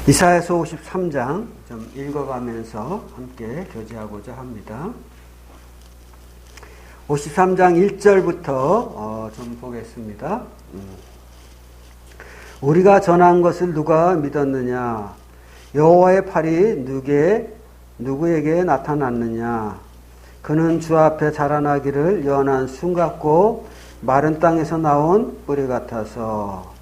이사야서 53장 좀 읽어가면서 함께 교제하고자 합니다. 53장 1절부터 좀 보겠습니다. 우리가 전한 것을 누가 믿었느냐? 여호와의 팔이 누구에게 나타났느냐? 그는 주 앞에 자라나기를 연한 순 같고 마른 땅에서 나온 뿌리 같아서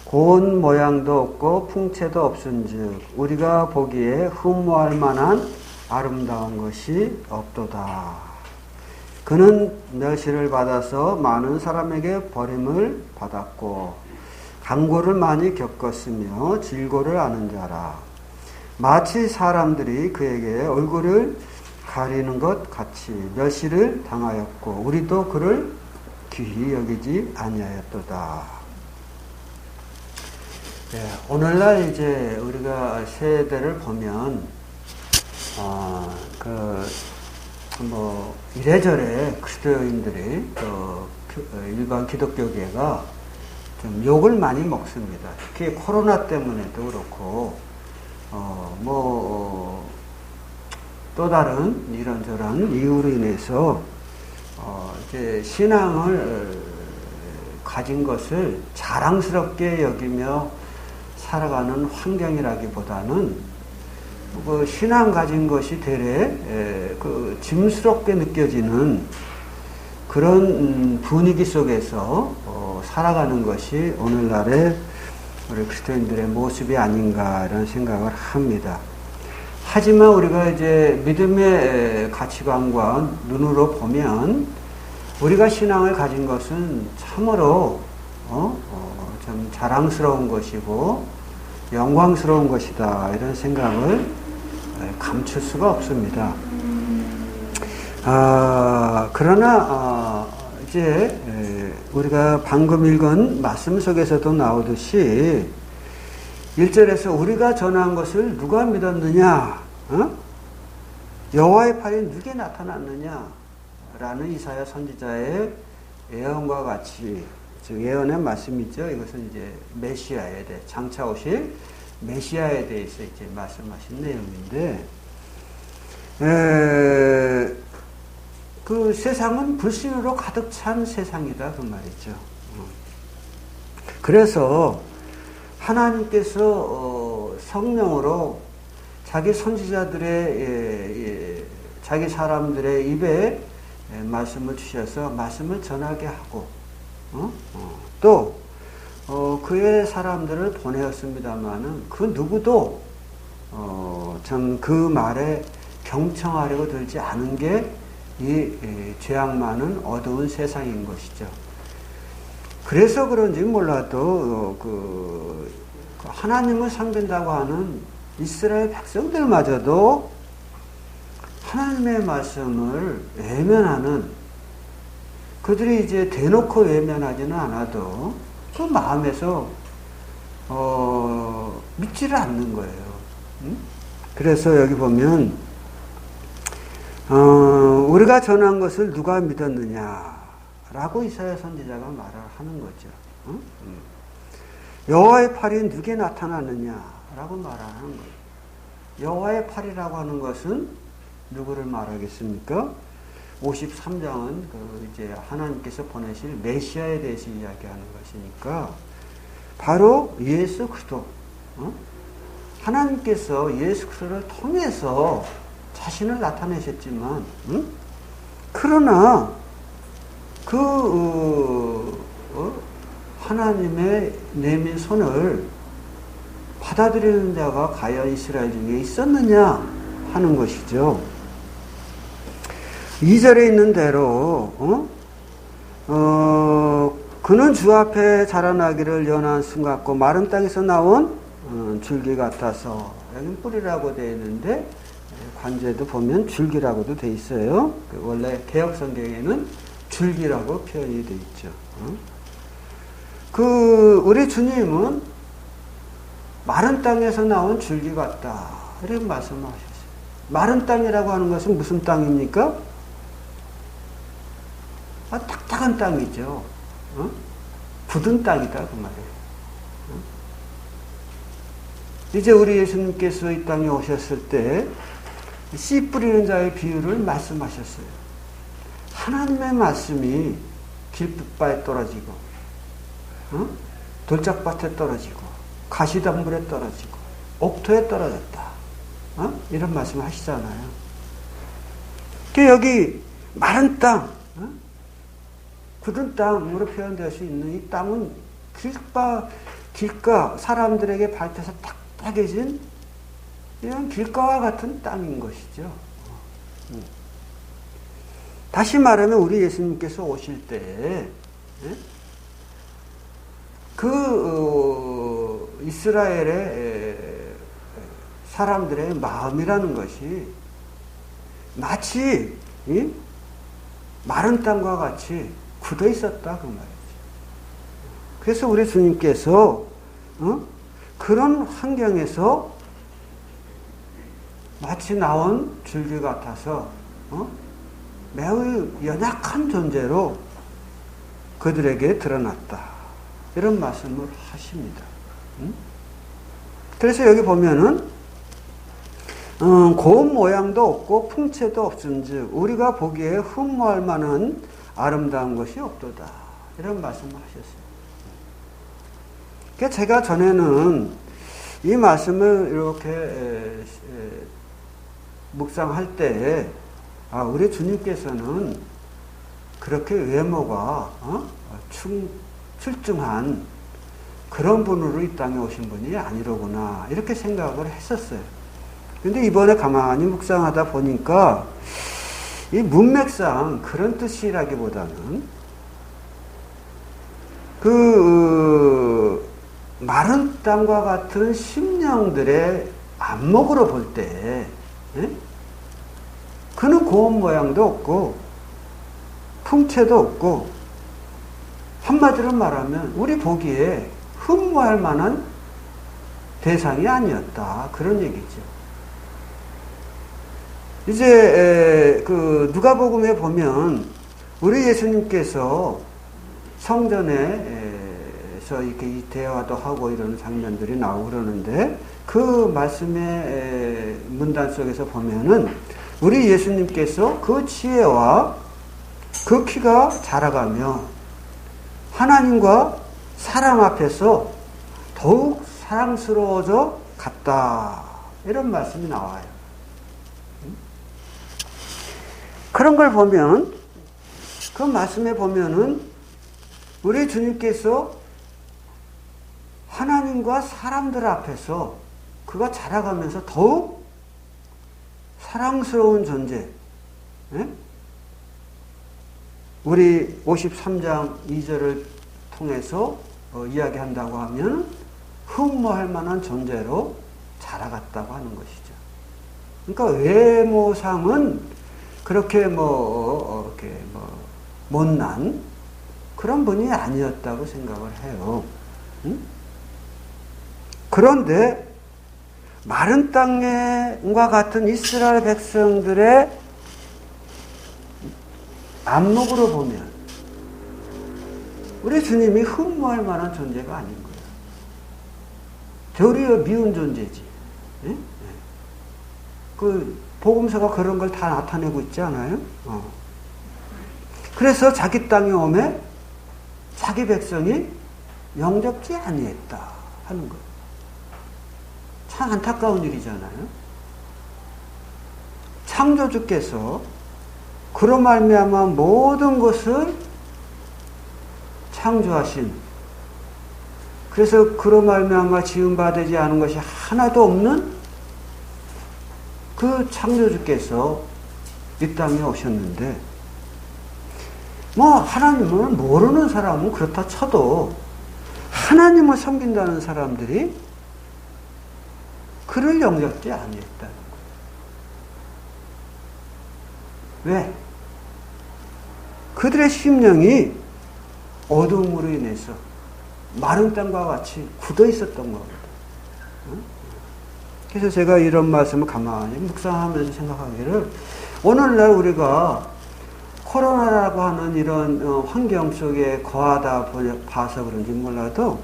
고운 모양도 없고 풍채도 없은즉 우리가 보기에 흠모할 만한 아름다운 것이 없도다. 그는 멸시를 받아서 많은 사람에게 버림을 받았고 강고를 많이 겪었으며 질고를 아는 자라. 마치 사람들이 그에게 얼굴을 가리는 것 같이 멸시를 당하였고 우리도 그를 귀히 여기지 아니하였도다. 네, 오늘날 이제 우리가 세대를 보면 이래저래 그리스도인들이 일반 기독교계가 좀 욕을 많이 먹습니다. 특히 코로나 때문에도 그렇고 또 다른 이런저런 이유로 인해서 이제 신앙을 가진 것을 자랑스럽게 여기며 살아가는 환경이라기보다는 그 신앙 가진 것이 되레 짐스럽게 느껴지는 그런 분위기 속에서 살아가는 것이 오늘날의 우리 그리스도인들의 모습이 아닌가 이런 생각을 합니다. 하지만 우리가 이제 믿음의 가치관과 눈으로 보면 우리가 신앙을 가진 것은 참으로 참 자랑스러운 것이고 영광스러운 것이다 이런 생각을 감출 수가 없습니다. 그러나 이제 우리가 방금 읽은 말씀 속에서도 나오듯이 1절에서 우리가 전한 것을 누가 믿었느냐? 여호와의 팔이 누구에 나타났느냐? 라는 이사야 선지자의 예언과 같이 예언의 말씀이죠. 이것은 이제 메시아에 대해 장차 오실 메시아에 대해서 이제 말씀하신 내용인데, 그 세상은 불신으로 가득 찬 세상이다 그 말이죠. 그래서 하나님께서 성령으로 자기 선지자들의 자기 사람들의 입에 말씀을 주셔서 말씀을 전하게 하고 또 그의 사람들을 보내었습니다마는 그 누구도 참 그 말에 경청하려고 들지 않은 게 이 죄악 많은 어두운 세상인 것이죠. 그래서 그런지 몰라도 그 하나님을 섬긴다고 하는 이스라엘 백성들마저도 하나님의 말씀을 외면하는, 그들이 이제 대놓고 외면하지는 않아도 그 마음에서 믿지를 않는 거예요. 그래서 여기 보면 우리가 전한 것을 누가 믿었느냐라고 이사야 선지자가 말을 하는 거죠. 여호와의 팔이 누구에 나타나느냐라고 말하는 거예요. 여호와의 팔이라고 하는 것은 누구를 말하겠습니까? 53장은 이제 하나님께서 보내실 메시아에 대해서 이야기하는 것이니까 바로 예수 그리스도. 하나님께서 예수 그리스도를 통해서 자신을 나타내셨지만, 그러나 하나님의 내민 손을 받아들이는 자가 과연 이스라엘 중에 있었느냐 하는 것이죠. 2절에 있는 대로 그는 주 앞에 자라나기를 연한 순 같고 마른 땅에서 나온 줄기 같아서, 여기는 뿌리라고 되어 있는데 관제도 보면 줄기라고도 되어 있어요. 원래 개역 성경에는 줄기라고 표현이 되어 있죠. 우리 주님은 마른 땅에서 나온 줄기 같다 이렇게 말씀하셨어요. 마른 땅이라고 하는 것은 무슨 땅입니까? 딱딱한 땅이죠. 굳은 땅이다 그 말이에요. 이제 우리 예수님께서 이 땅에 오셨을 때 씨 뿌리는 자의 비유를 말씀하셨어요. 하나님의 말씀이 길바에 떨어지고 돌짝밭에 떨어지고 가시덤불에 떨어지고 옥토에 떨어졌다. 이런 말씀을 하시잖아요. 여기 마른 땅, 굳은 땅으로 표현될 수 있는 이 땅은 길가 사람들에게 밟혀서 딱딱해진 이런 길가와 같은 땅인 것이죠. 다시 말하면 우리 예수님께서 오실 때 이스라엘의 사람들의 마음이라는 것이 마치 마른 땅과 같이 굳어 있었다 그 말이죠. 그래서 우리 주님께서 그런 환경에서 마치 나온 줄기 같아서 매우 연약한 존재로 그들에게 드러났다. 이런 말씀을 하십니다. 그래서 여기 보면은 고운 모양도 없고 풍채도 없은즉 우리가 보기에 흠모할 만한 아름다운 것이 없도다. 이런 말씀을 하셨어요. 그러니까 제가 전에는 이 말씀을 이렇게 묵상할 때 우리 주님께서는 그렇게 외모가 출중한 그런 분으로 이 땅에 오신 분이 아니로구나 이렇게 생각을 했었어요. 근데 이번에 가만히 묵상하다 보니까 이 문맥상 그런 뜻이라기보다는 마른 땅과 같은 심령들의 안목으로 볼 때 그는 고운 모양도 없고 풍채도 없고 한마디로 말하면 우리 보기에 흠모할 만한 대상이 아니었다. 그런 얘기죠. 이제 누가복음에 보면 우리 예수님께서 성전에서 이렇게 이 대화도 하고 이런 장면들이 나오고 그러는데 그 말씀의 문단 속에서 보면은 우리 예수님께서 그 지혜와 그 키가 자라가며 하나님과 사람 앞에서 더욱 사랑스러워져 갔다. 이런 말씀이 나와요. 그런 걸 보면 그 말씀에 보면은 우리 주님께서 하나님과 사람들 앞에서 그가 자라가면서 더욱 사랑스러운 존재. 우리 53장 2절을 통해서 이야기한다고 하면 흠모할 만한 존재로 자라갔다고 하는 것이죠. 그러니까 외모상은 그렇게 못난 그런 분이 아니었다고 생각을 해요. 그런데 마른 땅과 같은 이스라엘 백성들의 안목으로 보면 우리 주님이 흠모할 만한 존재가 아닌 거예요. 도리어 미운 존재지. 그 복음서가 그런 걸 다 나타내고 있지 않아요? 그래서 자기 땅에 오매 자기 백성이 영접지 아니했다 하는 거예요. 참 안타까운 일이잖아요. 창조주께서 그로 말미암아 모든 것을 창조하신, 그래서 그로 말미암아 지음받지 않은 것이 하나도 없는 그 창조주께서 이 땅에 오셨는데, 하나님을 모르는 사람은 그렇다 쳐도 하나님을 섬긴다는 사람들이 그를 영접지 아니했다는 거예요. 왜? 그들의 심령이 어두움으로 인해서 마른 땅과 같이 굳어 있었던 겁니다. 그래서 제가 이런 말씀을 가만히 묵상하면서 생각하기를, 오늘날 우리가 코로나라고 하는 이런 환경 속에 거하다 봐서 그런지 몰라도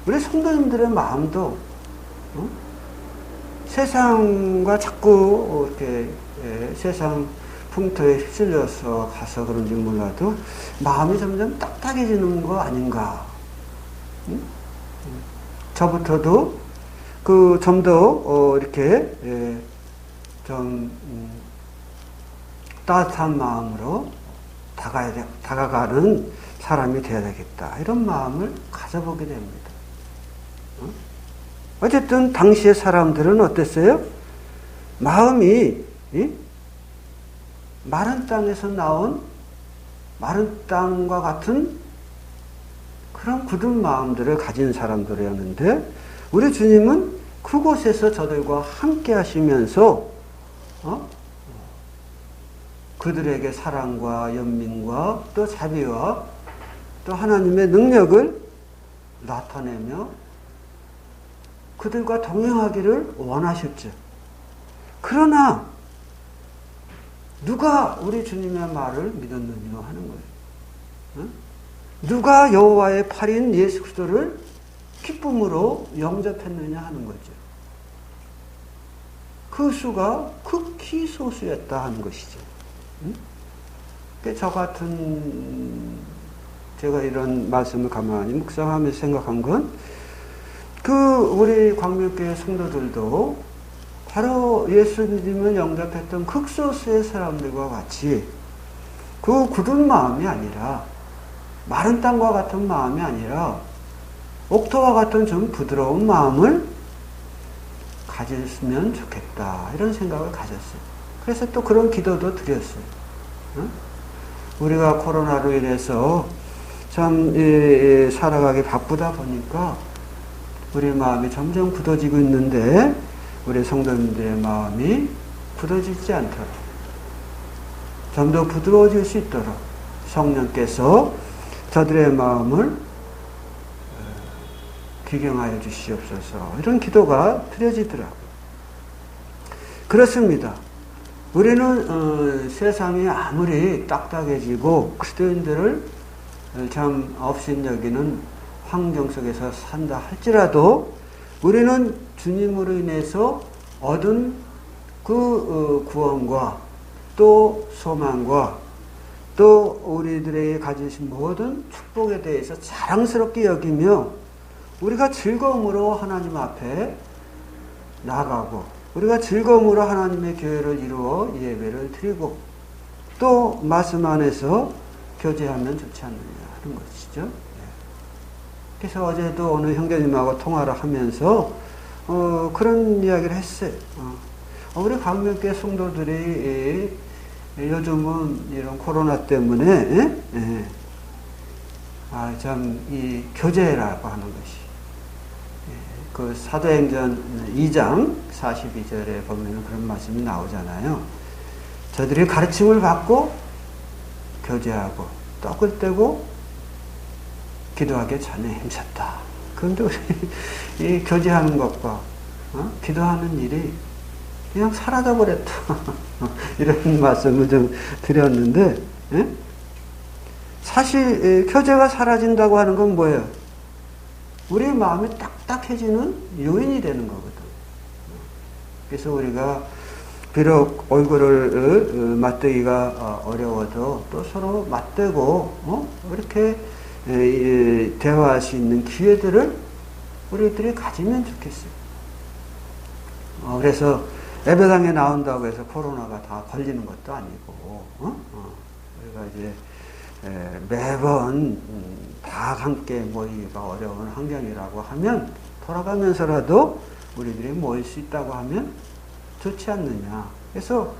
우리 성도님들의 마음도 세상과 자꾸 이렇게 세상 풍토에 휩쓸려서 가서 그런지 몰라도 마음이 점점 딱딱해지는 거 아닌가. 응? 저부터도 좀 더 이렇게 좀 따뜻한 마음으로 다가가는 사람이 되어야 되겠다. 이런 마음을 가져보게 됩니다. 어쨌든 당시의 사람들은 어땠어요? 마음이 마른 땅에서 나온 마른 땅과 같은 그런 굳은 마음들을 가진 사람들이었는데 우리 주님은 그곳에서 저들과 함께 하시면서 그들에게 사랑과 연민과 또 자비와 또 하나님의 능력을 나타내며 그들과 동행하기를 원하셨죠. 그러나 누가 우리 주님의 말을 믿었느냐 하는 거예요. 누가 여호와의 팔인 예수 그리스도를 기쁨으로 영접했느냐 하는 거죠. 그 수가 극히 소수였다 하는 것이죠. 저 같은 제가 이런 말씀을 가만히 묵상하면서 생각한 건 우리 광명교회 성도들도 바로 예수님을 영접했던 극소수의 사람들과 같이 그 굳은 마음이 아니라 마른 땅과 같은 마음이 아니라 옥토와 같은 좀 부드러운 마음을 가졌으면 좋겠다 이런 생각을 가졌어요. 그래서 또 그런 기도도 드렸어요. 우리가 코로나로 인해서 참 살아가기 바쁘다 보니까 우리 마음이 점점 굳어지고 있는데 우리 성도님들의 마음이 굳어지지 않도록 좀 더 부드러워질 수 있도록 성령께서 저들의 마음을 귀경하여 주시옵소서 이런 기도가 드려지더라고요. 그렇습니다. 우리는 세상이 아무리 딱딱해지고 그리스도인들을 참 업신여기는 환경 속에서 산다 할지라도 우리는 주님으로 인해서 얻은 그 구원과 또 소망과 또 우리들에게 가지신 모든 축복에 대해서 자랑스럽게 여기며 우리가 즐거움으로 하나님 앞에 나가고 우리가 즐거움으로 하나님의 교회를 이루어 예배를 드리고 또 말씀 안에서 교제하면 좋지 않느냐 하는 것이죠. 그래서 어제도 어느 형제님하고 통화를 하면서 그런 이야기를 했어요. 우리 광명교회 성도들이 요즘은 이런 코로나 때문에 참 이 교제라고 하는 것이 그 사도행전 2장 42절에 보면 그런 말씀이 나오잖아요. 저들이 가르침을 받고 교제하고 떡을 떼고 기도하기 전에 힘썼다. 그런데 우리 이 교제하는 것과 기도하는 일이 그냥 사라져버렸다. 이런 말씀을 좀 드렸는데 사실 교제가 사라진다고 하는 건 뭐예요? 우리 마음이 딱딱해지는 요인이 되는 거거든. 그래서 우리가 비록 얼굴을 맞대기가 어려워도 또 서로 맞대고 이렇게 대화할 수 있는 기회들을 우리들이 가지면 좋겠어요. 그래서 예배당에 나온다고 해서 코로나가 다 걸리는 것도 아니고 우리가 이제 매번 다 함께 모이기가 어려운 환경이라고 하면 돌아가면서라도 우리들이 모일 수 있다고 하면 좋지 않느냐. 그래서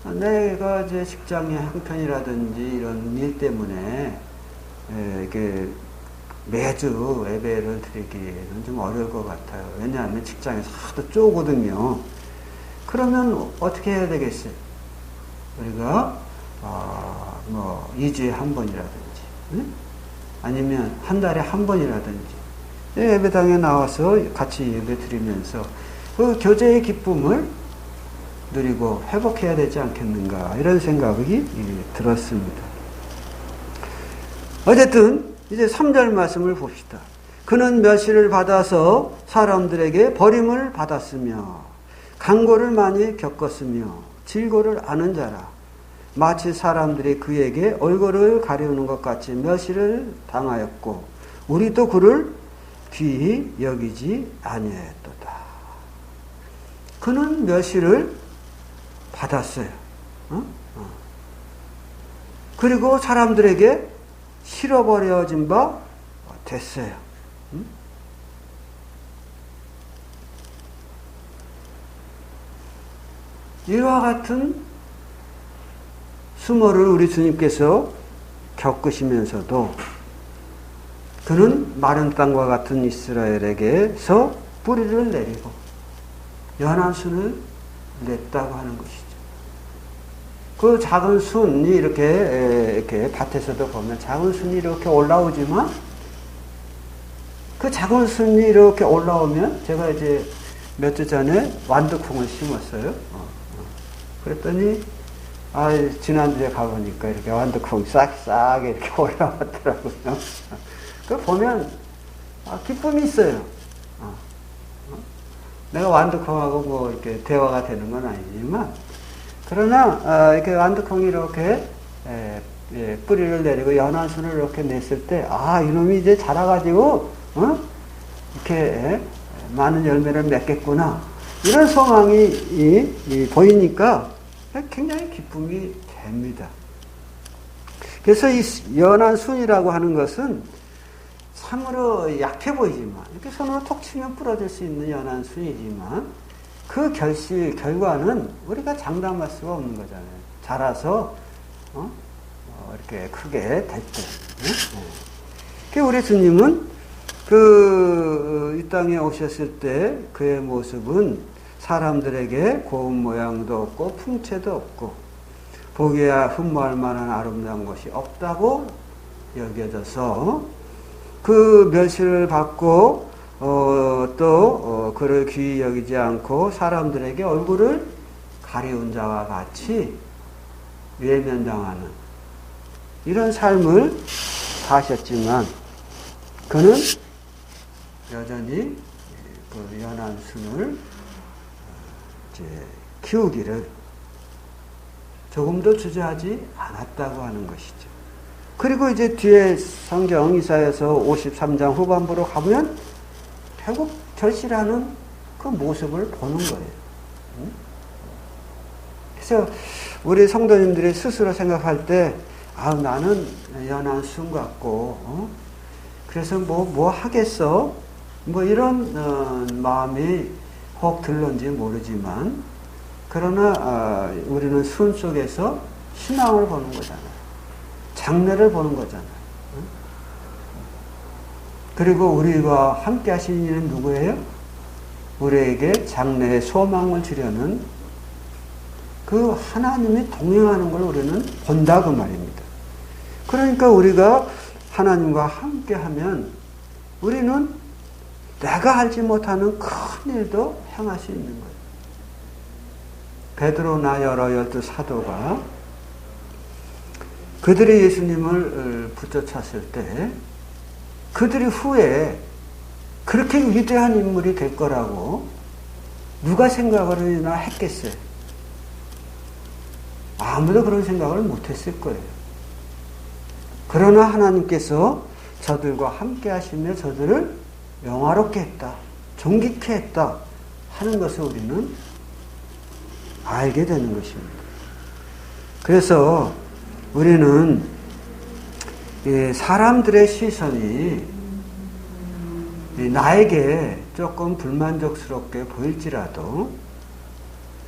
내가 이제 직장의 형편이라든지 이런 일 때문에 이렇게 매주 예배를 드리기는 좀 어려울 것 같아요. 왜냐하면 직장에서 하도 쪼거든요. 그러면 어떻게 해야 되겠어요? 우리가 2주에 한 번이라든지 아니면 한 달에 한 번이라든지 예배당에 나와서 같이 예배 드리면서 그 교제의 기쁨을 누리고 회복해야 되지 않겠는가 이런 생각이 들었습니다. 어쨌든 이제 3절 말씀을 봅시다. 그는 멸시를 받아서 사람들에게 버림을 받았으며 강고를 많이 겪었으며 질고를 아는 자라. 마치 사람들이 그에게 얼굴을 가리우는 것 같이 멸시를 당하였고 우리도 그를 귀히 여기지 아니하였도다. 그는 멸시를 받았어요. 그리고 사람들에게 싫어버려진 바 됐어요. 이와 같은 수모를 우리 주님께서 겪으시면서도 그는 마른 땅과 같은 이스라엘에게서 뿌리를 내리고 연한 순을 냈다고 하는 것이죠. 그 작은 순이 이렇게 밭에서도 보면 작은 순이 이렇게 올라오지만 그 작은 순이 이렇게 올라오면 제가 이제 몇 주 전에 완두콩을 심었어요. 그랬더니 지난주에 가보니까 이렇게 완두콩이 싹 이렇게 올라왔더라고요. 그 보면 기쁨이 있어요. 내가 완두콩하고 뭐 이렇게 대화가 되는 건 아니지만 그러나 이렇게 완두콩이 이렇게 뿌리를 내리고 연한 순을 이렇게 냈을 때 이놈이 이제 자라가지고 이렇게 많은 열매를 맺겠구나 이런 소망이 보이니까 굉장히 기쁨이 됩니다. 그래서 이 연한 순이라고 하는 것은 참으로 약해 보이지만 이렇게 손으로 톡 치면 부러질 수 있는 연한 순이지만 그 결과는 우리가 장담할 수가 없는 거잖아요. 자라서 이렇게 크게 될 때. 우리 주님은 이 땅에 오셨을 때 그의 모습은 사람들에게 고운 모양도 없고 풍채도 없고 보기야 흠모할 만한 아름다운 것이 없다고 여겨져서 그 멸시를 받고 또 그를 귀히 여기지 않고 사람들에게 얼굴을 가리운 자와 같이 외면당하는 이런 삶을 사셨지만 그는 여전히 그 연한 순을 키우기를 조금도 주저하지 않았다고 하는 것이죠. 그리고 이제 뒤에 성경 이사야서 53장 후반부로 가면 결국 절실하는 그 모습을 보는 거예요. 그래서 우리 성도님들이 스스로 생각할 때 나는 연한 순 같고 그래서 뭐 하겠어? 뭐 이런 마음이 혹 들는지 모르지만 그러나 우리는 순 속에서 신앙을 보는 거잖아요. 장래를 보는 거잖아요. 그리고 우리와 함께 하시는 이는 누구예요? 우리에게 장래의 소망을 주려는 그 하나님이 동행하는 걸 우리는 본다 그 말입니다. 그러니까 우리가 하나님과 함께 하면 우리는 내가 알지 못하는 큰 일도 행할 수 있는 거예요. 베드로나 여러 12 사도가 그들이 예수님을 붙여찼을 때 그들이 후에 그렇게 위대한 인물이 될 거라고 누가 생각을이나 했겠어요? 아무도 그런 생각을 못했을 거예요. 그러나 하나님께서 저들과 함께 하시며 저들을 영화롭게 했다, 존귀케 했다 하는 것을 우리는 알게 되는 것입니다. 그래서 우리는 사람들의 시선이 나에게 조금 불만족스럽게 보일지라도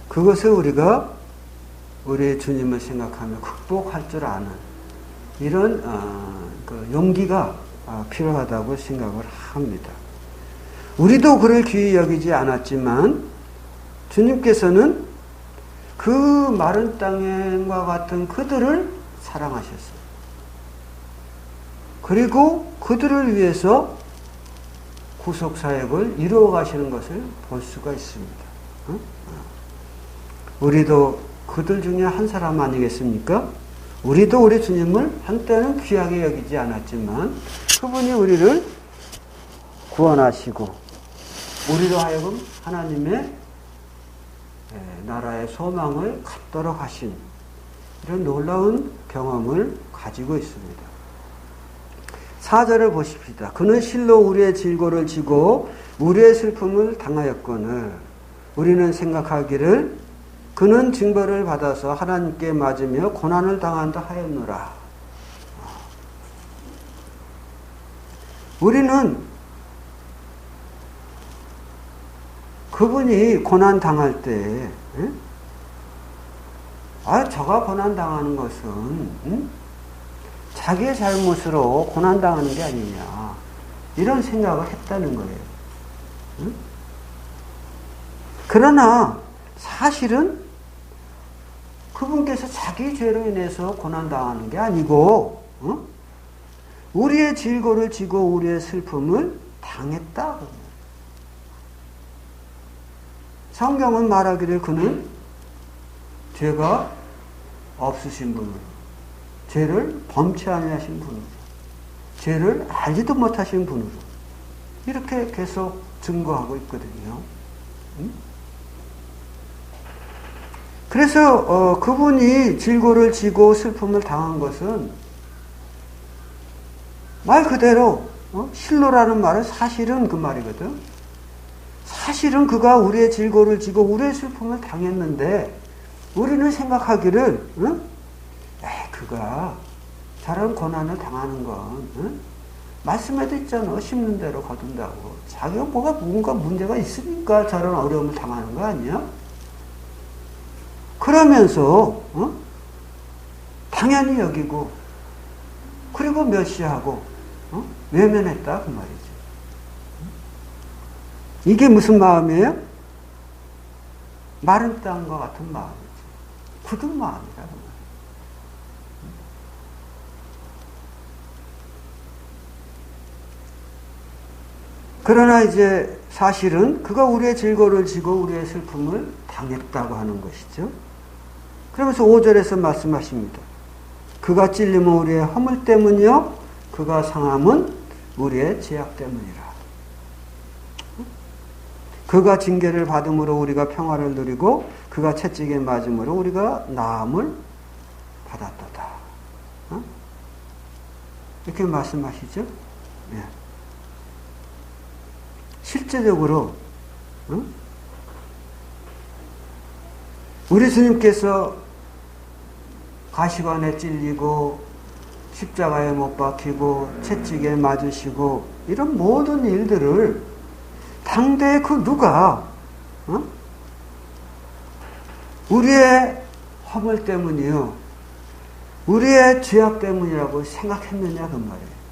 그것을 우리가 우리 주님을 생각하며 극복할 줄 아는 이런 그 용기가 필요하다고 생각을 합니다. 우리도 그를 귀히 여기지 않았지만 주님께서는 그 마른 땅과 같은 그들을 사랑하셨어요. 그리고 그들을 위해서 구속사역을 이루어 가시는 것을 볼 수가 있습니다. 우리도 그들 중에 한 사람 아니겠습니까? 우리도 우리 주님을 한때는 귀하게 여기지 않았지만 그분이 우리를 구원하시고 우리로 하여금 하나님의 나라의 소망을 갖도록 하신 이런 놀라운 경험을 가지고 있습니다. 4절을 보십시다. 그는 실로 우리의 질고를 지고 우리의 슬픔을 당하였거늘 우리는 생각하기를 그는 징벌을 받아서 하나님께 맞으며 고난을 당한다 하였노라. 우리는 그분이 고난 당할 때, 저가 고난 당하는 것은 자기의 잘못으로 고난 당하는 게 아니냐 이런 생각을 했다는 거예요. 그러나 사실은 그분께서 자기 죄로 인해서 고난 당하는 게 아니고, 우리의 질고를 지고 우리의 슬픔을 당했다. 성경은 말하기를 그는 죄가 없으신 분으로, 죄를 범치 아니하신 분으로, 죄를 알지도 못하신 분으로 이렇게 계속 증거하고 있거든요. 그래서 그분이 질고를 지고 슬픔을 당한 것은 말 그대로 실로라는 말은 사실은 그 말이거든. 사실은 그가 우리의 질고를 지고 우리의 슬픔을 당했는데 우리는 생각하기를 그가 저런 고난을 당하는 건 말씀에도 있잖아. 심는 대로 거둔다고. 자기가 뭔가 문제가 있으니까 저런 어려움을 당하는 거 아니야? 그러면서 당연히 여기고 그리고 멸시하고 외면했다 그 말이죠. 이게 무슨 마음이에요? 마른 땅과 같은 마음이죠. 굳은 마음이라 그 말이에요. 그러나 이제 사실은 그가 우리의 질고를 지고 우리의 슬픔을 당했다고 하는 것이죠. 그러면서 5절에서 말씀하십니다. 그가 찔림은 우리의 허물 때문이요 그가 상함은 우리의 죄악 때문이라. 그가 징계를 받음으로 우리가 평화를 누리고 그가 채찍에 맞음으로 우리가 나음을 받았도다. 이렇게 말씀하시죠. 예. 실제적으로 우리 주님께서 가시관에 찔리고 십자가에 못 박히고 채찍에 맞으시고 이런 모든 일들을 당대 그 누가 우리의 허물 때문이요 우리의 죄악 때문이라고 생각했느냐 그 말이에요.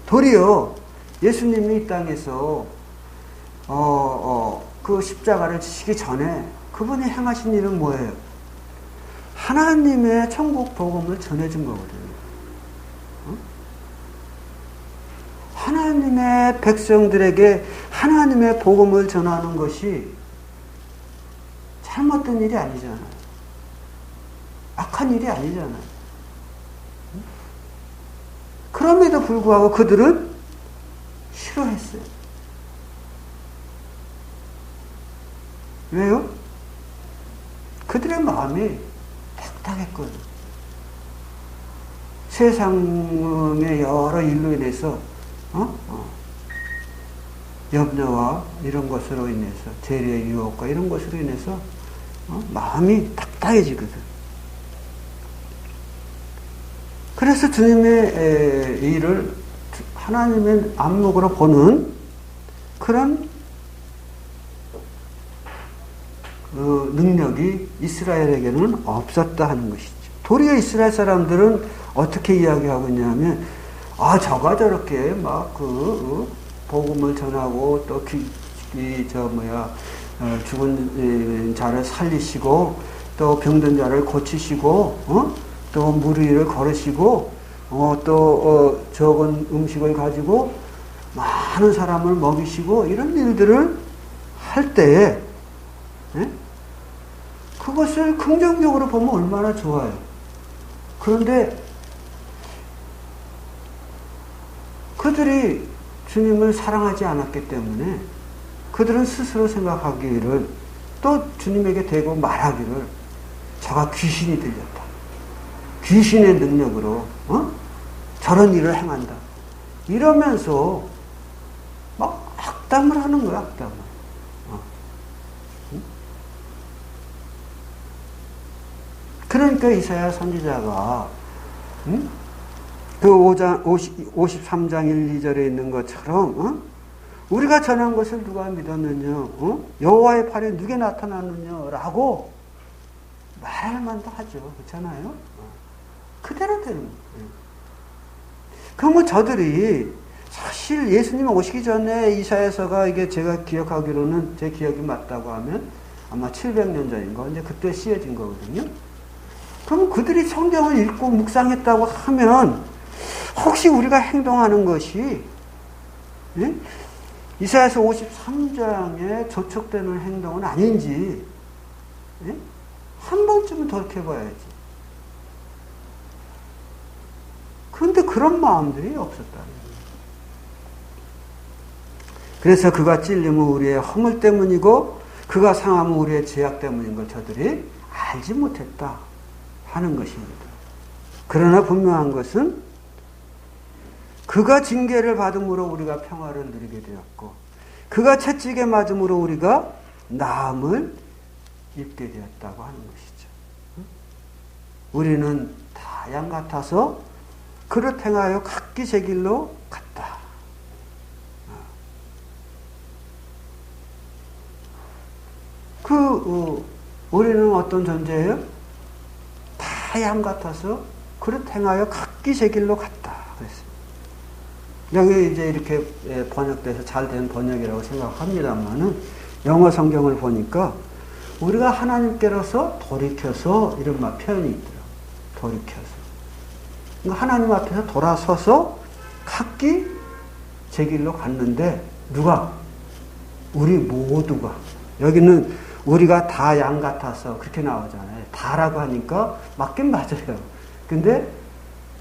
도리어 예수님이 이 땅에서 그 십자가를 지시기 전에 그분이 행하신 일은 뭐예요? 하나님의 천국 복음을 전해준 거거든요. 하나님의 백성들에게 하나님의 복음을 전하는 것이 잘못된 일이 아니잖아요. 악한 일이 아니잖아요. 그럼에도 불구하고 그들은 싫어했어요. 왜요? 그들의 마음이 딱딱했거든요. 세상의 여러 일로 인해서 염려와 이런 것으로 인해서 재리의 유혹과 이런 것으로 인해서 마음이 딱딱해지거든. 그래서 주님의 일을 하나님의 안목으로 보는 그런 능력이 이스라엘에게는 없었다 하는 것이죠. 도리어 이스라엘 사람들은 어떻게 이야기하고 있냐면 저가 저렇게 막 복음을 전하고 또 죽은 자를 살리시고 또 병든 자를 고치시고 또 무리를 걸으시고 적은 음식을 가지고 많은 사람을 먹이시고 이런 일들을 할 때에 그것을 긍정적으로 보면 얼마나 좋아요. 그런데 그들이 주님을 사랑하지 않았기 때문에 그들은 스스로 생각하기를 또 주님에게 대고 말하기를 저가 귀신이 들렸다. 귀신의 능력으로 저런 일을 행한다. 이러면서 막 악담을 하는 거야, 악담을. 그러니까 이사야 선지자가 그 53장 1, 2절에 있는 것처럼 우리가 전한 것을 누가 믿었느냐, 여호와의 팔에 누게 나타났느냐라고 말할 만도 하죠. 그렇잖아요. 그대로 되는 거예요. 그럼 저들이 사실 예수님 오시기 전에 이사야서가 이게 제가 기억하기로는 제 기억이 맞다고 하면 아마 700년 전인 거 이제 그때 쓰여진 거거든요. 그럼 그들이 성경을 읽고 묵상했다고 하면 혹시 우리가 행동하는 것이 이사야서 53장에 저촉되는 행동은 아닌지 한 번쯤은 돌이켜봐야지. 그런데 그런 마음들이 없었다는 거예요. 그래서 그가 찔림은 우리의 허물 때문이고 그가 상함은 우리의 죄악 때문인 걸 저들이 알지 못했다 하는 것입니다. 그러나 분명한 것은 그가 징계를 받음으로 우리가 평화를 누리게 되었고 그가 채찍에 맞음으로 우리가 나음을 입게 되었다고 하는 것이죠. 우리는 다 양 같아서 그릇 행하여 각기 제 길로 갔다. 우리는 어떤 존재예요? 다 양 같아서 그릇 행하여 각기 제 길로 갔다. 그랬습니다. 여기 이제 이렇게 번역돼서 잘 된 번역이라고 생각합니다만은 영어 성경을 보니까 우리가 하나님께로서 돌이켜서 이런 표현이 있더라고요. 돌이켜서. 그러니까 하나님 앞에서 돌아서서 각기 제 길로 갔는데 누가? 우리 모두가. 여기는 우리가 다 양 같아서 그렇게 나오잖아요. 다라고 하니까 맞긴 맞아요. 근데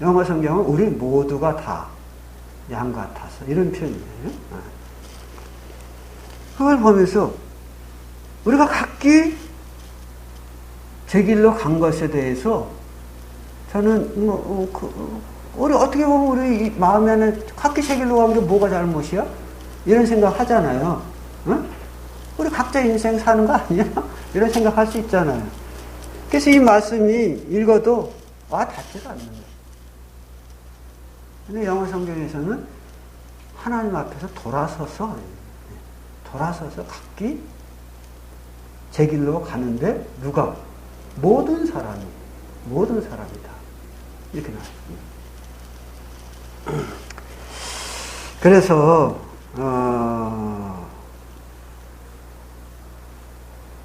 영어 성경은 우리 모두가 다 양 같아서 이런 표현이에요. 그걸 보면서 우리가 각기 제 길로 간 것에 대해서 저는 우리 어떻게 보면 우리 마음에는 각기 제 길로 가는 게 뭐가 잘못이야? 이런 생각 하잖아요. 응? 우리 각자 인생 사는 거 아니야? 이런 생각할 수 있잖아요. 그래서 이 말씀이 읽어도 닿지가 않는 거예요. 근데 영어 성경에서는 하나님 앞에서 돌아서서 각기 제 길로 가는데 누가? 모든 사람이다. 이렇게 나왔습니다. 그래서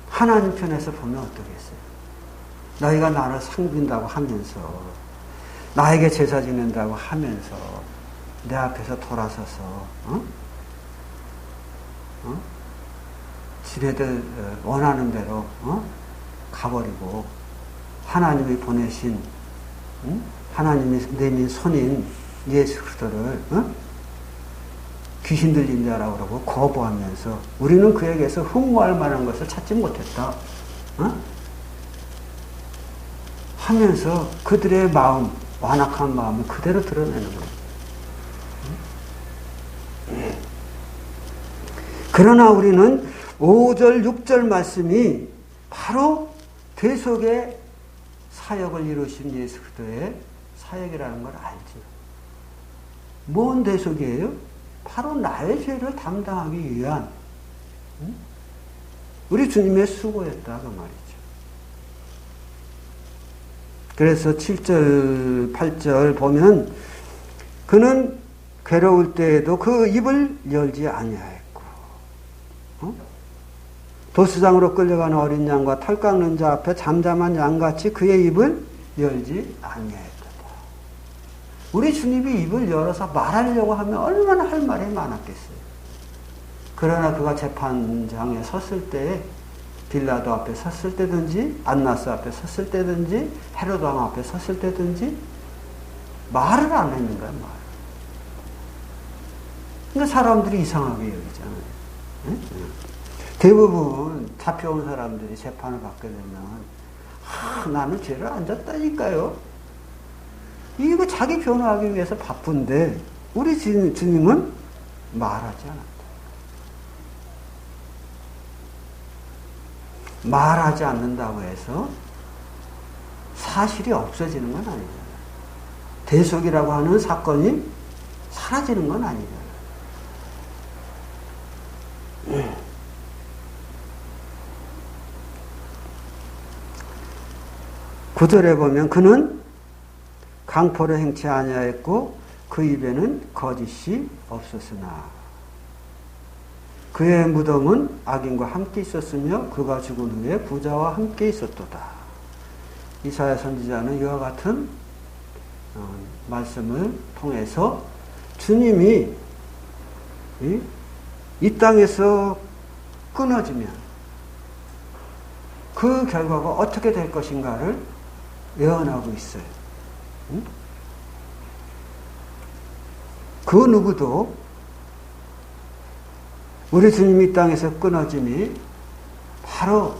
하나님 편에서 보면 어떠겠어요? 너희가 나를 섬긴다고 하면서 나에게 제사 지낸다고 하면서 내 앞에서 돌아서서 지네들 원하는 대로 가버리고 하나님이 보내신 하나님이 내민 손인 예수 그리스도를 귀신 들린 자라고 그러고 거부하면서 우리는 그에게서 흠모할 만한 것을 찾지 못했다 하면서 그들의 마음, 완악한 마음을 그대로 드러내는 거예요. 그러나 우리는 5절, 6절 말씀이 바로 대속의 사역을 이루신 예수 그리스도의 사역이라는 걸 알죠. 뭔 대속이에요? 바로 나의 죄를 담당하기 위한 우리 주님의 수고였다 그 말이죠. 그래서 7절, 8절 보면 그는 괴로울 때에도 그 입을 열지 아니하였고 도수장으로 끌려가는 어린 양과 털 깎는 자 앞에 잠잠한 양같이 그의 입을 열지 아니하였다. 우리 주님이 입을 열어서 말하려고 하면 얼마나 할 말이 많았겠어요. 그러나 그가 재판장에 섰을 때 빌라도 앞에 섰을 때든지 안나스 앞에 섰을 때든지 헤로드 왕 앞에 섰을 때든지 말을 안 했는 거야. 말. 그러니까 사람들이 이상하게 여기잖아요. 대부분 잡혀온 사람들이 재판을 받게 되면 나는 죄를 안 졌다니까요. 이거 자기 변호하기 위해서 바쁜데 우리 주님은 말하지 않았다. 말하지 않는다고 해서 사실이 없어지는 건 아니잖아요. 대속이라고 하는 사건이 사라지는 건 아니잖아요. 구절에 보면 그는 강포를 행치 아니하였고 그 입에는 거짓이 없었으나 그의 무덤은 악인과 함께 있었으며 그가 죽은 후에 부자와 함께 있었도다. 이사야 선지자는 이와 같은 말씀을 통해서 주님이 이 땅에서 끊어지면 그 결과가 어떻게 될 것인가를 예언하고 있어요. 그 누구도 우리 주님이 이 땅에서 끊어짐이 바로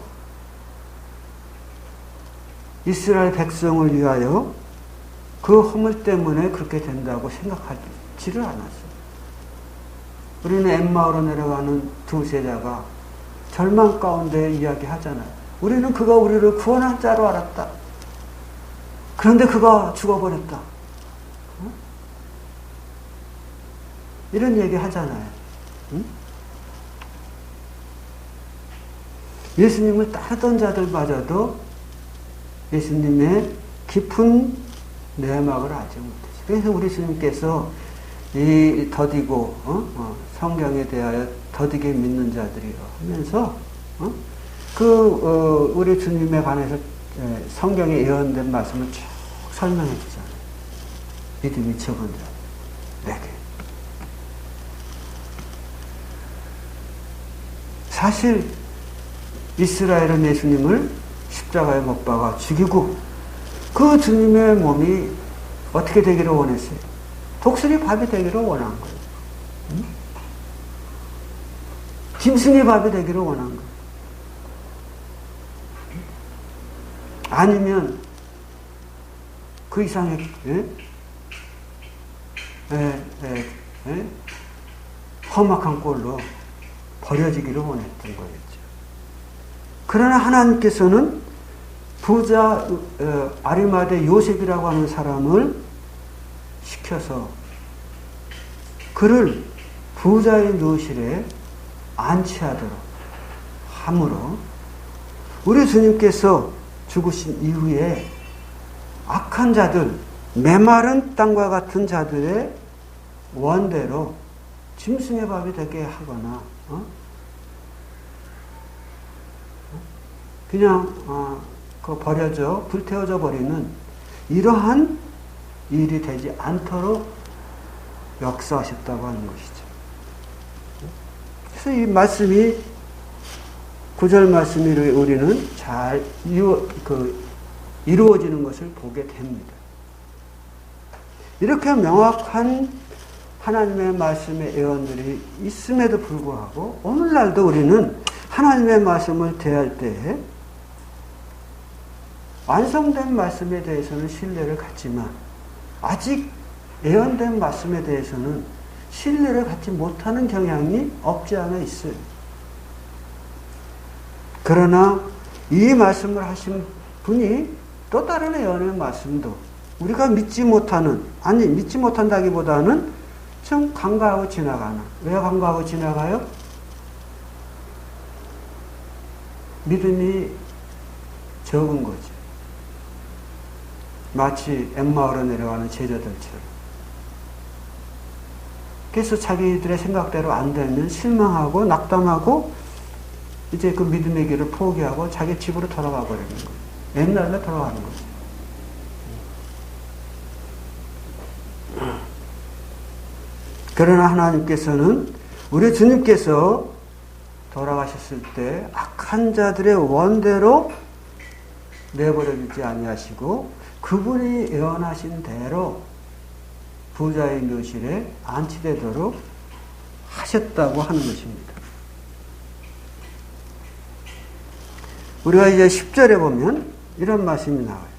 이스라엘 백성을 위하여 그 허물 때문에 그렇게 된다고 생각하지를 않았어요. 우리는 엠마오로 내려가는 두 제자가 절망 가운데 이야기하잖아요. 우리는 그가 우리를 구원할 자로 알았다. 그런데 그가 죽어버렸다. 이런 얘기 하잖아요. 예수님을 따르던 자들마저도 예수님의 깊은 내막을 알지 못했어요. 그래서 우리 주님께서 이 더디고 성경에 대하여 더디게 믿는 자들이요 하면서 우리 주님에 관해서 성경에 예언된 말씀을 쭉 설명해 주잖아요. 믿음이 적은 자에게. 사실 이스라엘은 예수님을 십자가에 못 박아 죽이고 그 주님의 몸이 어떻게 되기를 원했어요? 독수리 밥이 되기를 원한 거예요. 짐승의 밥이 되기를 원한 거예요. 아니면 그 이상의 험악한 꼴로 버려지기를 원했던 거였죠. 그러나 하나님께서는 부자 아리마대 요셉이라고 하는 사람을 시켜서 그를 부자의 묘실에 안치하도록 함으로 우리 주님께서 죽으신 이후에 악한 자들, 메마른 땅과 같은 자들의 원대로 짐승의 밥이 되게 하거나 그냥 버려져 불태워져 버리는 이러한 일이 되지 않도록 역사하셨다고 하는 것이죠. 그래서 이 말씀이 9절 말씀이 우리는 잘 이루어지는 것을 보게 됩니다. 이렇게 명확한 하나님의 말씀의 예언들이 있음에도 불구하고 오늘날도 우리는 하나님의 말씀을 대할 때에 완성된 말씀에 대해서는 신뢰를 갖지만 아직 예언된 말씀에 대해서는 신뢰를 갖지 못하는 경향이 없지 않아 있어요. 그러나 이 말씀을 하신 분이 또 다른 예언의 말씀도 우리가 믿지 못한다기보다는 좀 간과하고 지나가나. 왜 간과하고 지나가요? 믿음이 적은 거죠. 마치 엠마오로 내려가는 제자들처럼. 그래서 자기들의 생각대로 안 되면 실망하고 낙담하고 이제 그 믿음의 길을 포기하고 자기 집으로 돌아가 버리는 거예요. 옛날로 돌아가는 거죠. 그러나 하나님께서는 우리 주님께서 돌아가셨을 때 악한 자들의 원대로 내버려두지 아니하시고 그분이 예언하신 대로 부자의 묘실에 안치되도록 하셨다고 하는 것입니다. 우리가 이제 10절에 보면 이런 말씀이 나와요.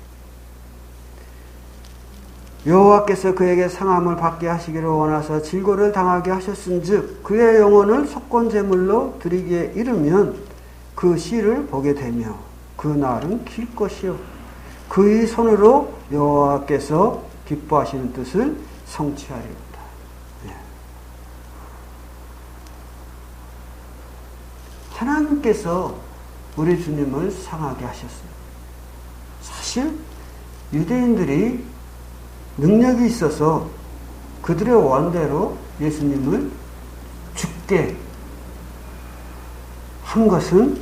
여호와께서 그에게 상함을 받게 하시기를 원하서 질고를 당하게 하셨은즉 그의 영혼을 속건제물로 드리기에 이르면 그 씨를 보게 되며 그 날은 길 것이요 그의 손으로 여호와께서 기뻐하시는 뜻을 성취하리로다. 네. 하나님께서 우리 주님을 상하게 하셨어요. 사실 유대인들이 능력이 있어서 그들의 원대로 예수님을 죽게 한 것은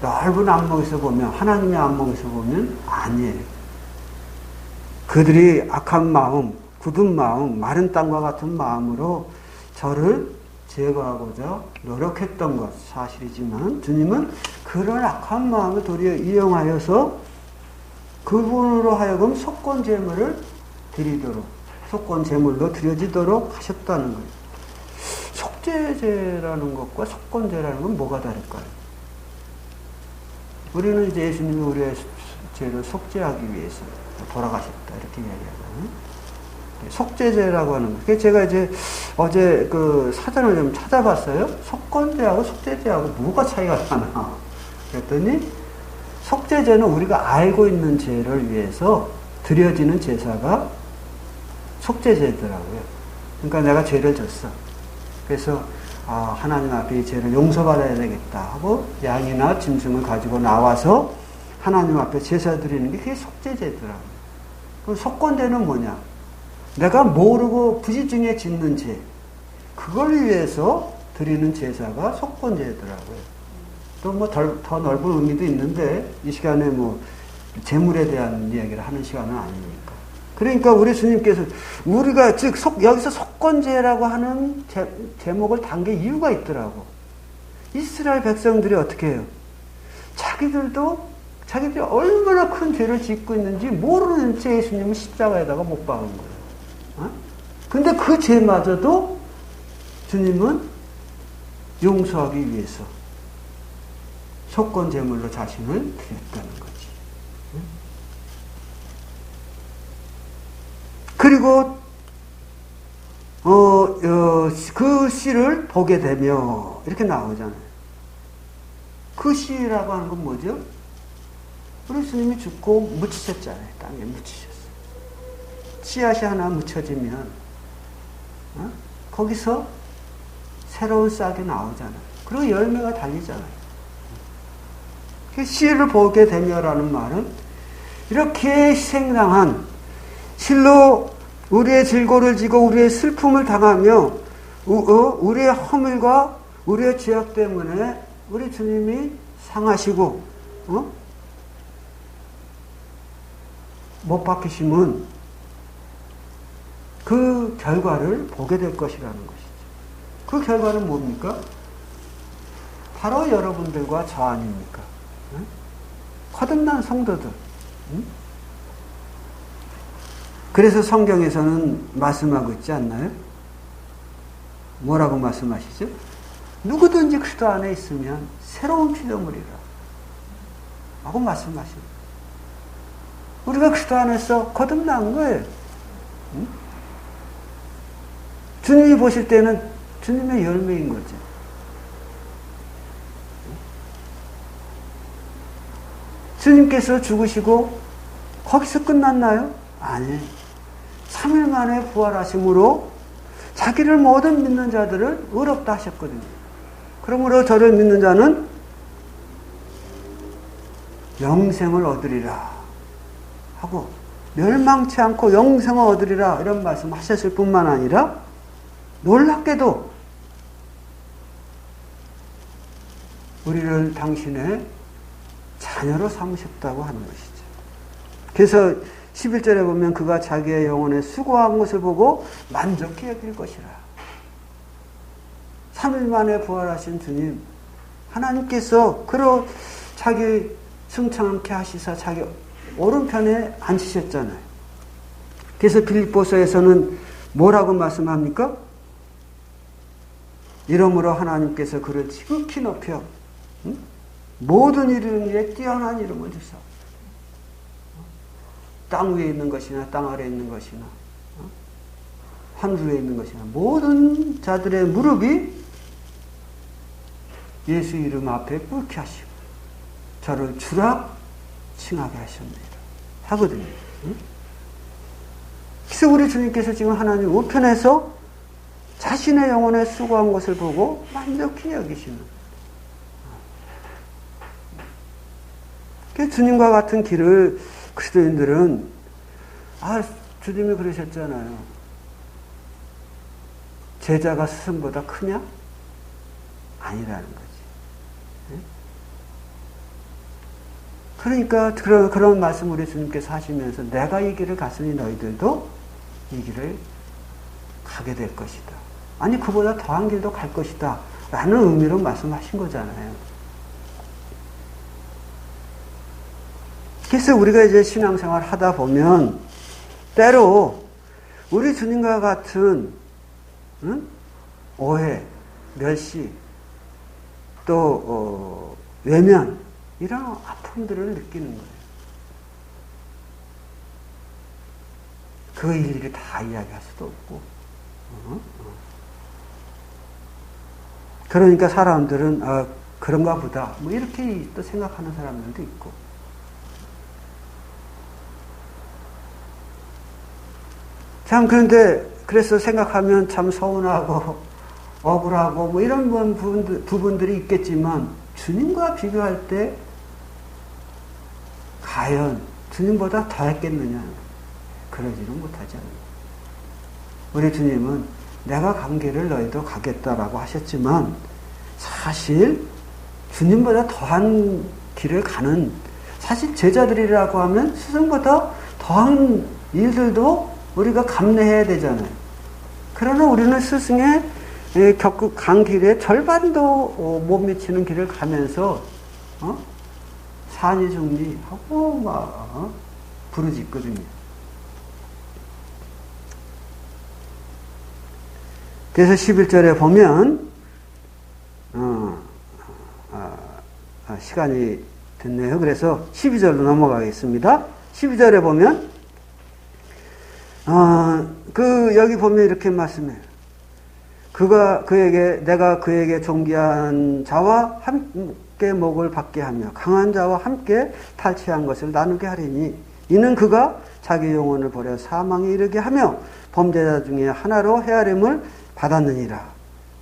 넓은 안목에서 보면, 하나님의 안목에서 보면 아니에요. 그들이 악한 마음, 굳은 마음, 마른 땅과 같은 마음으로 저를 제거하고자 노력했던 것 사실이지만 주님은 그런 악한 마음을 도리어 이용하여서 그분으로 하여금 속건제물을 드리도록, 속건제물로 드려지도록 하셨다는 거예요. 속죄제라는 것과 속건제라는 건 뭐가 다를까요? 우리는 이제 예수님이 우리의 죄를 속죄하기 위해서 돌아가셨다 이렇게 이야기하잖아요. 속죄제라고 하는 거. 제가 이제 어제 그 사전을 좀 찾아봤어요. 속건제하고 속죄제하고 뭐가 차이가 나나. 그랬더니 속죄제는 우리가 알고 있는 죄를 위해서 드려지는 제사가 속죄제더라고요. 그러니까 내가 죄를 졌어. 그래서 하나님 앞에 이 죄를 용서받아야 되겠다 하고 양이나 짐승을 가지고 나와서 하나님 앞에 제사 드리는 게 그게 속죄제더라고요. 그럼 속건제는 뭐냐? 내가 모르고 부지중에 짓는 죄, 그걸 위해서 드리는 제사가 속건제더라고요. 또 뭐 더 넓은 의미도 있는데 이 시간에 뭐 재물에 대한 이야기를 하는 시간은 아니니까. 그러니까 우리 주님께서 우리가 즉 여기서 속건제라고 하는 제목을 단 게 이유가 있더라고. 이스라엘 백성들이 어떻게 해요? 자기들이 얼마나 큰 죄를 짓고 있는지 모르는 채 예수님을 십자가에다가 못 박은 거예요. 어? 근데 그 죄마저도 주님은 용서하기 위해서 속건제물로 자신을 드렸다는 거지. 그리고 그 씨를 보게 되며 이렇게 나오잖아요. 그 씨라고 하는 건 뭐죠? 우리 주님이 죽고 묻히셨잖아요. 땅에 묻히셨어요. 씨앗이 하나 묻혀지면 거기서 새로운 싹이 나오잖아요. 그리고 열매가 달리잖아요. 그 씨를 보게 되며라는 말은 이렇게 희생당한 실로 우리의 질고를 지고 우리의 슬픔을 당하며 우리의 허물과 우리의 죄악 때문에 우리 주님이 상하시고 못 박히심은 그 결과를 보게 될 것이라는 것이죠. 그 결과는 뭡니까? 바로 여러분들과 저 아닙니까? 거듭난 성도들. 그래서 성경에서는 말씀하고 있지 않나요? 뭐라고 말씀하시죠? 누구든지 그리스도 안에 있으면 새로운 피조물이라 하고 말씀하십니다. 우리가 그리스도 안에서 거듭난 거예요. 주님이 보실 때는 주님의 열매인 거죠. 주님께서 죽으시고 거기서 끝났나요? 아니, 3일 만에 부활하심으로 자기를 모든 믿는 자들을 의롭다 하셨거든요. 그러므로 저를 믿는 자는 영생을 얻으리라 하고 멸망치 않고 영생을 얻으리라 이런 말씀 하셨을 뿐만 아니라 놀랍게도 우리를 당신의 자녀로 삼으셨다고 하는 것이죠. 그래서 11절에 보면 그가 자기의 영혼에 수고한 것을 보고 만족히 여길 것이라. 3일 만에 부활하신 주님, 하나님께서 그로 자기 승천케 하시사 자기 오른편에 앉히셨잖아요. 그래서 빌립보서에서는 뭐라고 말씀합니까? 이러므로 하나님께서 그를 지극히 높여 모든 이름 위에 뛰어난 이름을 주사. 땅 위에 있는 것이나 땅 아래에 있는 것이나 하늘 위에 있는 것이나 모든 자들의 무릎이 예수 이름 앞에 꿇게 하시고 저를 주라 칭하게 하셨느니라 하거든요. 그래서 우리 주님께서 지금 하나님 우편에서 자신의 영혼에 수고한 것을 보고 만족히 여기시는, 주님과 같은 길을 그리스도인들은, 주님이 그러셨잖아요. 제자가 스승보다 크냐? 아니라는 거지. 그러니까 그런 말씀 우리 주님께서 하시면서 내가 이 길을 갔으니 너희들도 이 길을 가게 될 것이다. 아니 그보다 더한 길도 갈 것이다. 라는 의미로 말씀하신 거잖아요. 그래서 우리가 이제 신앙생활 하다 보면 때로 우리 주님과 같은 오해, 멸시, 또 외면 이런 아픔들을 느끼는 거예요. 그 일일이 다 이야기할 수도 없고. 그러니까 사람들은 그런가 보다 뭐 이렇게 또 생각하는 사람들도 있고. 참 그런데 그래서 생각하면 참 서운하고 억울하고 뭐 이런 부분들이 있겠지만 주님과 비교할 때 과연 주님보다 더 했겠느냐? 그러지는 못하잖아요. 우리 주님은 내가 간 길을 너희도 가겠다라고 하셨지만 사실 주님보다 더한 길을 가는, 사실 제자들이라고 하면 스승보다 더한 일들도 우리가 감내해야 되잖아요. 그러나 우리는 스승의 간 길의 절반도 못 미치는 길을 가면서 산이중리하고 막 부르짖거든요. 그래서 11절에 보면 시간이 됐네요. 그래서 12절로 넘어가겠습니다. 12절에 보면 여기 보면 이렇게 말씀해요. 내가 그에게 존귀한 자와 함께 목을 받게 하며 강한 자와 함께 탈취한 것을 나누게 하리니 이는 그가 자기 영혼을 버려 사망에 이르게 하며 범죄자 중에 하나로 헤아림을 받았느니라.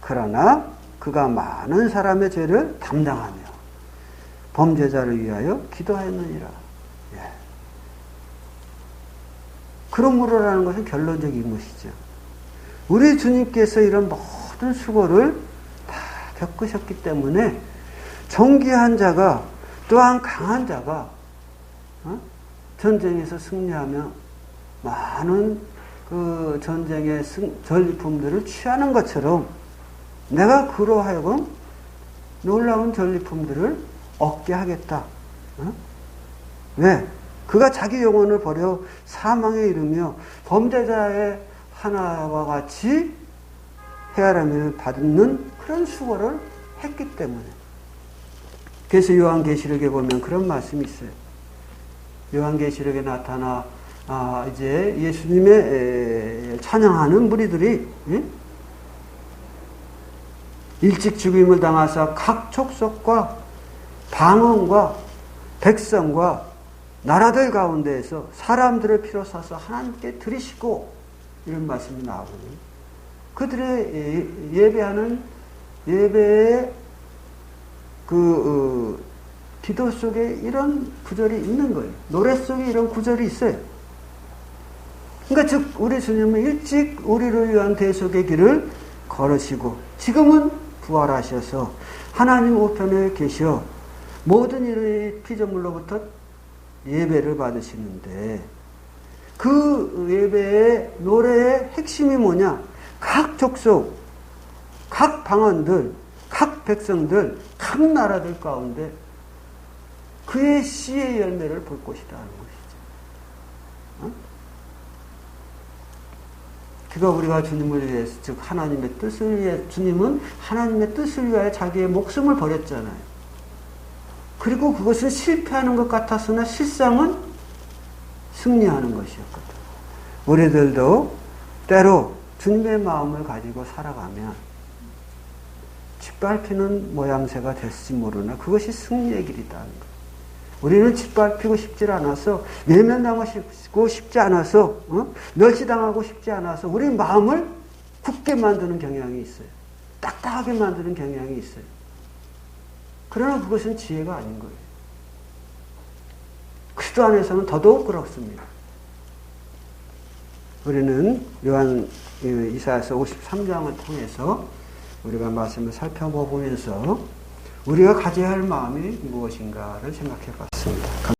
그러나 그가 많은 사람의 죄를 담당하며 범죄자를 위하여 기도하였느니라. 그러므로라는 것은 결론적인 것이죠. 우리 주님께서 이런 모든 수고를 다 겪으셨기 때문에 존귀한 자가 또한 강한 자가 전쟁에서 승리하며 많은 그 전쟁의 전리품들을 취하는 것처럼 내가 그로 하여금 놀라운 전리품들을 얻게 하겠다. 왜? 그가 자기 영혼을 버려 사망에 이르며 범죄자의 하나와 같이 헤아림을 받는 그런 수고를 했기 때문에. 그래서 요한계시록에 보면 그런 말씀이 있어요. 요한계시록에 나타나 이제 예수님의 찬양하는 무리들이 일찍 죽임을 당하사 각 족속과 방언과 백성과 나라들 가운데에서 사람들을 피로 사서 하나님께 드리시고 이런 말씀이 나오거든요. 그들의 예배하는 예배의 기도 속에 이런 구절이 있는 거예요. 노래 속에 이런 구절이 있어요. 그러니까 즉 우리 주님은 일찍 우리를 위한 대속의 길을 걸으시고 지금은 부활하셔서 하나님 우편에 계셔 모든 일의 피조물로부터 예배를 받으시는데 그 예배의 노래의 핵심이 뭐냐? 각 족속, 각 방언들, 각 백성들, 각 나라들 가운데 그의 씨의 열매를 볼 것이다 하는 것이죠. 그가 우리가 주님을 위해서, 즉 하나님의 뜻을 위해, 주님은 하나님의 뜻을 위하여 자기의 목숨을 버렸잖아요. 그리고 그것은 실패하는 것 같았으나 실상은 승리하는 것이었거든. 우리들도 때로 주님의 마음을 가지고 살아가면 짓밟히는 모양새가 될지 모르나 그것이 승리의 길이다. 우리는 짓밟히고 싶지 않아서, 외면당하고 싶지 않아서, 멸시당하고 싶지 않아서 우리 마음을 굳게 만드는 경향이 있어요. 딱딱하게 만드는 경향이 있어요. 그러나 그것은 지혜가 아닌 거예요. 그리스도 안에서는 더더욱 그렇습니다. 우리는 이사야서 53장을 통해서 우리가 말씀을 살펴보면서 우리가 가져야 할 마음이 무엇인가를 생각해 봤습니다.